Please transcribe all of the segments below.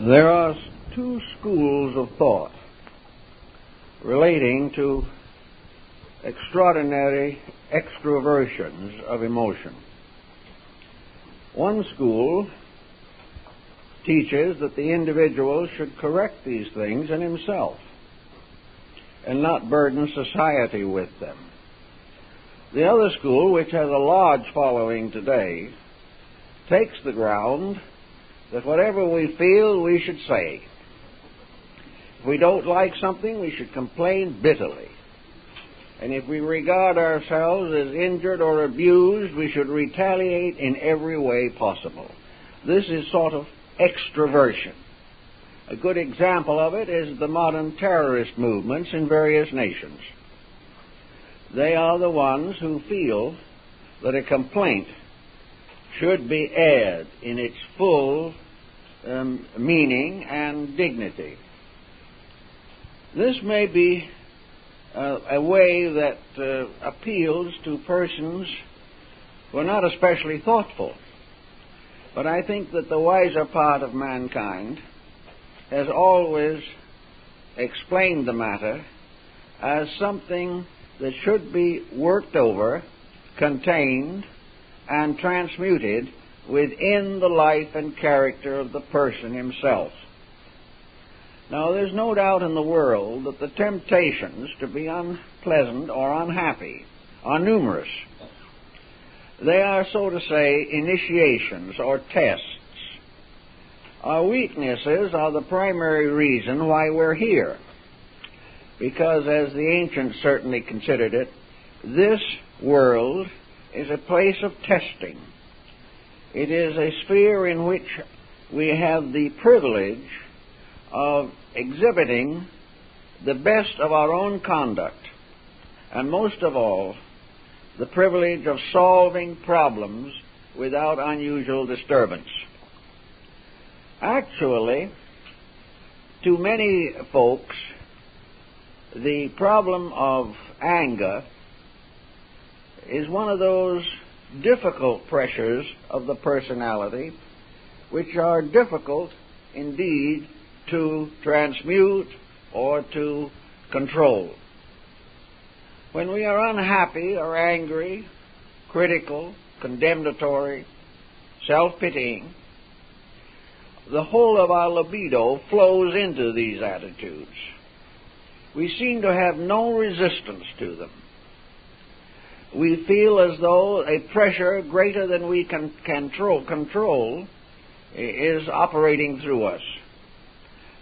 There are two schools of thought relating to extraordinary extroversions of emotion. One school teaches that the individual should correct these things in himself and not burden society with them. The other school, which has a large following today, takes the ground that whatever we feel, we should say. If we don't like something, we should complain bitterly. And if we regard ourselves as injured or abused, we should retaliate in every way possible. This is sort of extroversion. A good example of it is the modern terrorist movements in various nations. They are the ones who feel that a complaint should be aired in its full meaning and dignity. This may be a way that appeals to persons who are not especially thoughtful. But I think that the wiser part of mankind has always explained the matter as something that should be worked over, contained, and transmuted within the life and character of the person himself. Now, there's no doubt in the world that the temptations to be unpleasant or unhappy are numerous. They are, so to say, initiations or tests. Our weaknesses are the primary reason why we're here, because, as the ancients certainly considered it, this world is a place of testing. It is a sphere in which we have the privilege of exhibiting the best of our own conduct, and most of all, the privilege of solving problems without unusual disturbance. Actually, to many folks, the problem of anger is one of those difficult pressures of the personality which are difficult indeed to transmute or to control. When we are unhappy or angry, critical, condemnatory, self-pitying, the whole of our libido flows into these attitudes. We seem to have no resistance to them. We feel as though a pressure greater than we can control is operating through us.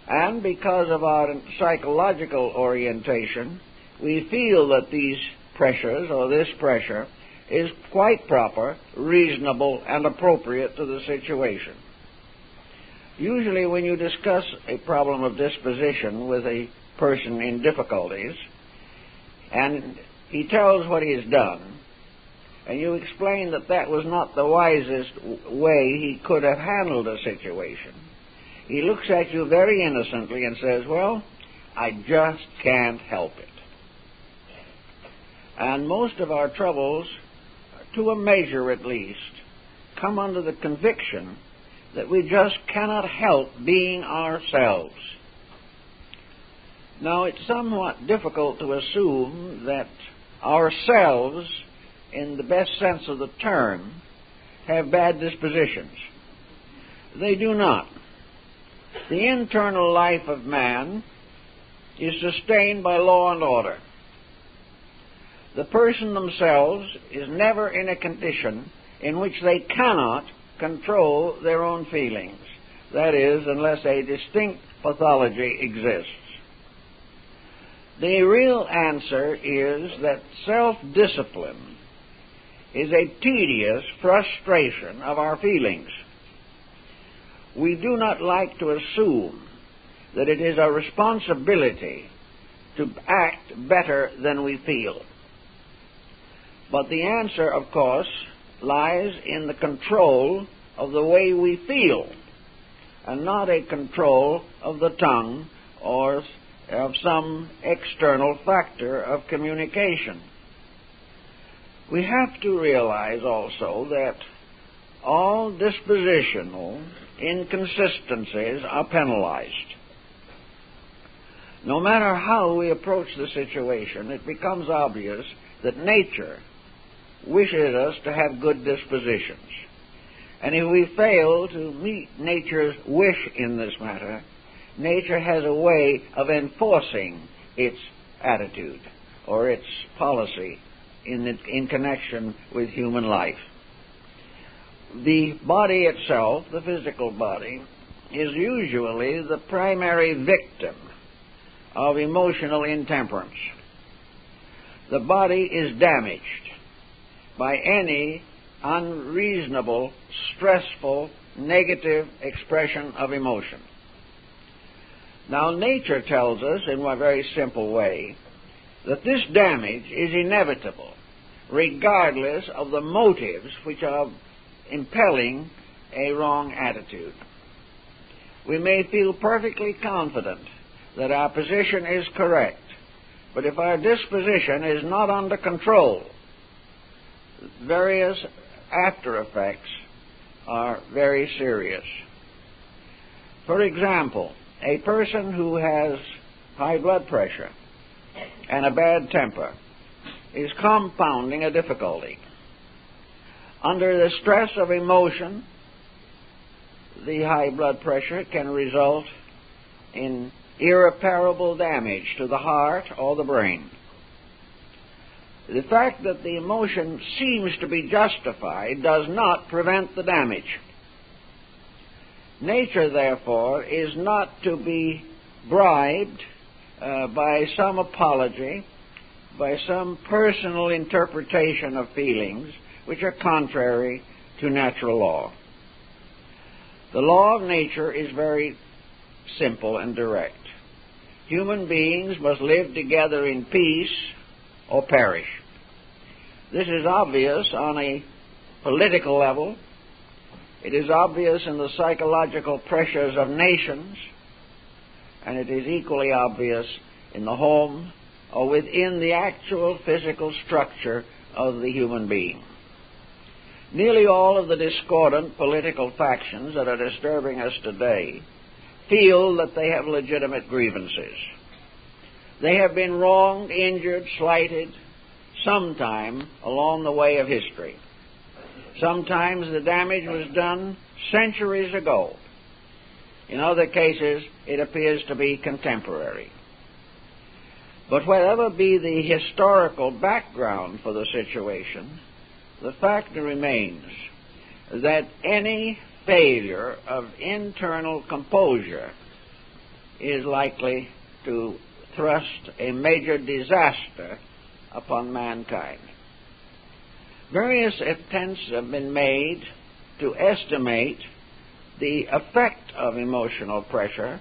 And because of our psychological orientation, we feel that these pressures, or this pressure, is quite proper, reasonable, and appropriate to the situation. Usually when you discuss a problem of disposition with a person in difficulties, and he tells what he has done, and you explain that that was not the wisest way he could have handled a situation, he looks at you very innocently and says, well, I just can't help it. And most of our troubles, to a measure at least, come under the conviction that we just cannot help being ourselves. Now, it's somewhat difficult to assume that ourselves, in the best sense of the term, have bad dispositions. They do not. The internal life of man is sustained by law and order. The person themselves is never in a condition in which they cannot control their own feelings. That is, unless a distinct pathology exists. The real answer is that self-discipline is a tedious frustration of our feelings. We do not like to assume that it is our responsibility to act better than we feel. But the answer, of course, lies in the control of the way we feel, and not a control of the tongue or of some external factor of communication. We have to realize also that all dispositional inconsistencies are penalized. No matter how we approach the situation, it becomes obvious that nature wishes us to have good dispositions. And if we fail to meet nature's wish in this matter, nature has a way of enforcing its attitude or its policy in connection with human life. The body itself, the physical body, is usually the primary victim of emotional intemperance. The body is damaged by any unreasonable, stressful, negative expression of emotion. Now, nature tells us in a very simple way that this damage is inevitable, regardless of the motives which are impelling a wrong attitude. We may feel perfectly confident that our position is correct, but if our disposition is not under control, various after effects are very serious. For example, a person who has high blood pressure and a bad temper is compounding a difficulty. Under the stress of emotion, the high blood pressure can result in irreparable damage to the heart or the brain. The fact that the emotion seems to be justified does not prevent the damage. Nature, therefore, is not to be bribed by some apology, by some personal interpretation of feelings which are contrary to natural law. The law of nature is very simple and direct. Human beings must live together in peace or perish. This is obvious on a political level. It is obvious in the psychological pressures of nations, and it is equally obvious in the home or within the actual physical structure of the human being. Nearly all of the discordant political factions that are disturbing us today feel that they have legitimate grievances. They have been wronged, injured, slighted sometime along the way of history. Sometimes the damage was done centuries ago. In other cases, it appears to be contemporary. But whatever be the historical background for the situation, the fact remains that any failure of internal composure is likely to thrust a major disaster upon mankind. Various attempts have been made to estimate the effect of emotional pressure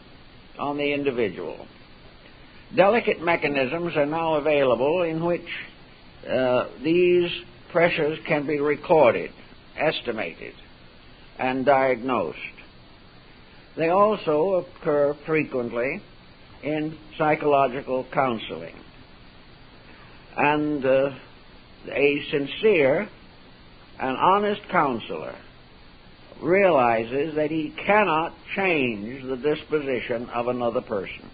on the individual. Delicate mechanisms are now available in which these pressures can be recorded, estimated, and diagnosed. They also occur frequently in psychological counseling. And a sincere and honest counselor realizes that he cannot change the disposition of another person.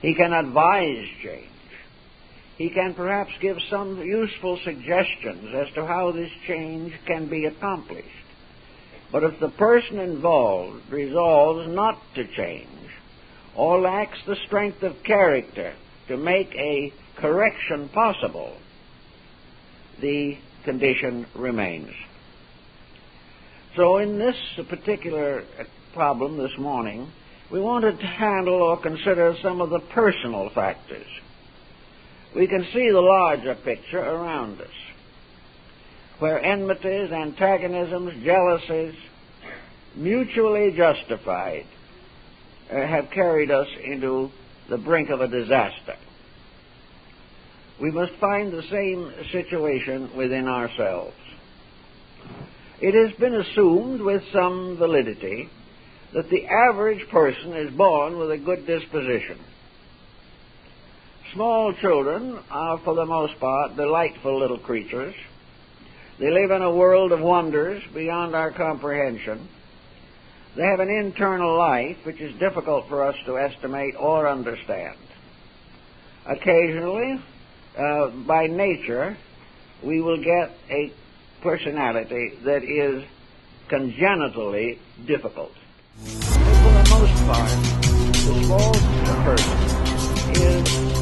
He can advise change. He can perhaps give some useful suggestions as to how this change can be accomplished. But if the person involved resolves not to change or lacks the strength of character to make a correction possible, the condition remains. So in this particular problem this morning, we wanted to handle or consider some of the personal factors. We can see the larger picture around us, where enmities, antagonisms, jealousies, mutually justified, have carried us into the brink of a disaster. We must find the same situation within ourselves. It has been assumed with some validity that the average person is born with a good disposition. Small children are, for the most part, delightful little creatures. They live in a world of wonders beyond our comprehension. They have an internal life which is difficult for us to estimate or understand. Occasionally, by nature, we will get a personality that is congenitally difficult. But for the most part, the small person is